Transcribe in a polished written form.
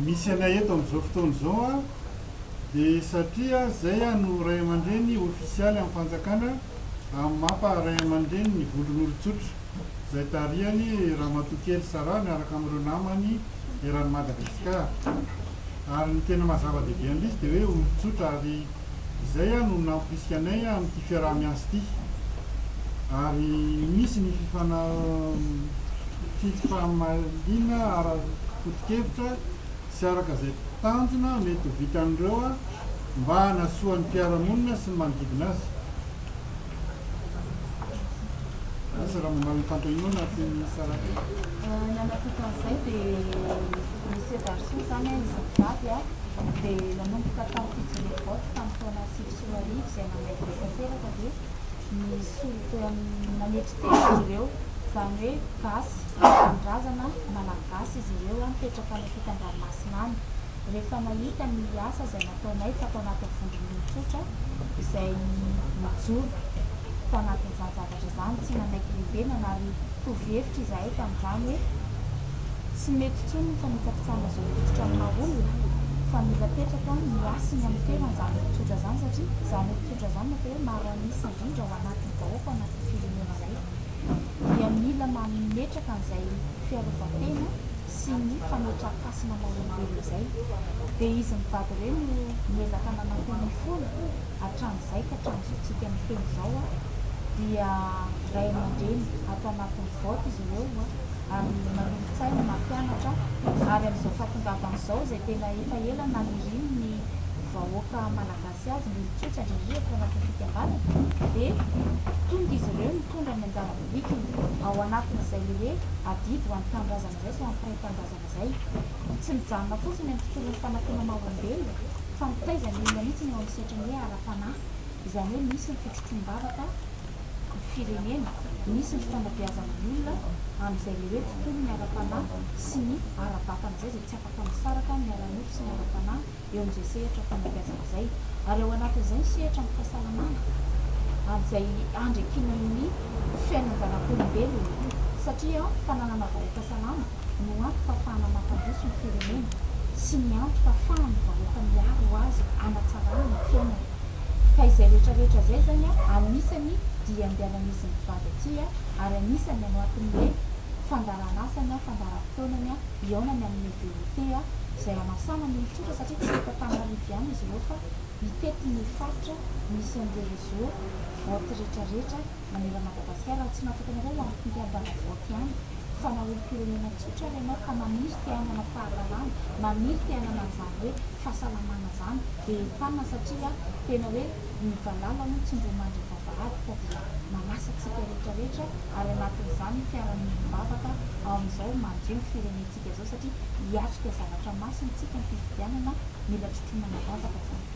misy anay eto amin'izao fotoana izao a dia satria zay a no ray aman-dreny ofisialy amin'ny fanjakana amin'ny mapa ray aman-dreny ny volon'olon-tsotra zay tarihany Ramatokely Sara miaraka amin'ireo namany eran'ny Madagasikara. Ary ny tena mazava-dehibe an'izy dia hoe olon-tsotra ary izay a no namporisika anay amin'ity fiaraha-miasa ity. Ary misy ny fifamalina ara-foto-kevitra sy araka izay tanjona mety ho vitan'ireo a mba hanasoan'ny mpiara-monina sy ny manodidina azy. Asa raha momba ny fantohinona teny Sara ty. Nanapita an'izay dia misy garçon zany izy vavy a dia nanomboka tamin'ny fijiny voto tamin'ny taona 2010 izay namaky tanteraka dia nanetry teny izy ireo zany hoe gasy an-drazana malagasy izy ireo a mipetraka any ampitan-dranomasina any. Rehefa nahita ny asa izay nataonay tatao anatin'ny vondron'olon-tsotra izay mijoro tao anatin'izany zavatra izany tsy nanaiky lehibenana ary tovy-hevitra izahay tamin'izany hoe tsy mety intsony ny fanitsakitsahana zao fototra amina olona fa mila petraka miasiny amin'ny toerana zany olon-tsotra zany satria zany olon-tsotra zany natao hoe maro anisa indrindra ao anatin'ny vahoaka ao anatin'ny firenena iray dia mila mametraka an'izay fiarovan-tena sy ny fametra-pasina maha-olombelona izay dia izy mivady ireo no miezaka nanampiany folo hatramin'izay ka hatramin'izao amin'ny teny izao a dia ray aman-dreny atao anatin'ny voto izy ireo ary manombontsaina mampianatra ary amin'izao fahatongavan'izao izay tena efa ela naniriny ny vahoaka malagasy azy milotsotra indrindra anatin'ny fikambanana dia tonga izy ireo mitondra ny anjara-bibikiny ao anatin'izay le hoe adidy ho an'ny tanindrazana izay sy ho an'ny mpiray-tanindrazana izay tsy mijanona fotsiny amin'ny tontolon'ny fanampina maha-olombelona fa mitaizany olona mihitsy ny eo amin'ny setrany hoe ara-panahy izany hoe misy ny fitrotrom-bavaka ny firenena misy ny fitanabeazana ny olona amin'izay le hoe tontolo ny ara-panahy sy ny ara-batana izay zay tsy afaka misaraka ny ara-nofo sy ny ara-panahy eo amin'izay sehatra fanabeazana izay ary ao anatin'izay ny sehatra amin'ny fahasalamana amin'izay andrekinan'ny fiainan-janak'olombelona satria fananana vahoaka salama no antoka ahafahana mampandroso ny firenena sy ny antoka ahafahana vahoaka miaro azy hanatsarana ny fiainana ka izay rehetrarehetra zay zany a anisany dia andehanan'izy mivady aty a ary anisany anatin'ny hoe fandaranasany a fandaram-potoanany a iaonany amin'ny vérité a izay anasana ny olon-tsotra satria tsy efa Antananarivo ihany izy ireo fa mitety ny faritra misy an'ireo réseau vote rehetrarehetra manerana Madagasikara tsy natokana hoe ho an'ny mpiambana vote ihany fa na olom-pirenena tsotra ianao ka maniry te hanana fahalalana maniry te hanana an'izany hoe fahasalamana zany dia entanina satria tena hoe ny valala no tsy ndro mandry vavahady fa dia manasantsika rehetrarehetra ary anatin'izany fiaraha-mivavaka ao amin'izao manjo ny firenentsika izao satria hiatrika zavatra masina tsika ny fifidianana mila trotromana vavaka zany.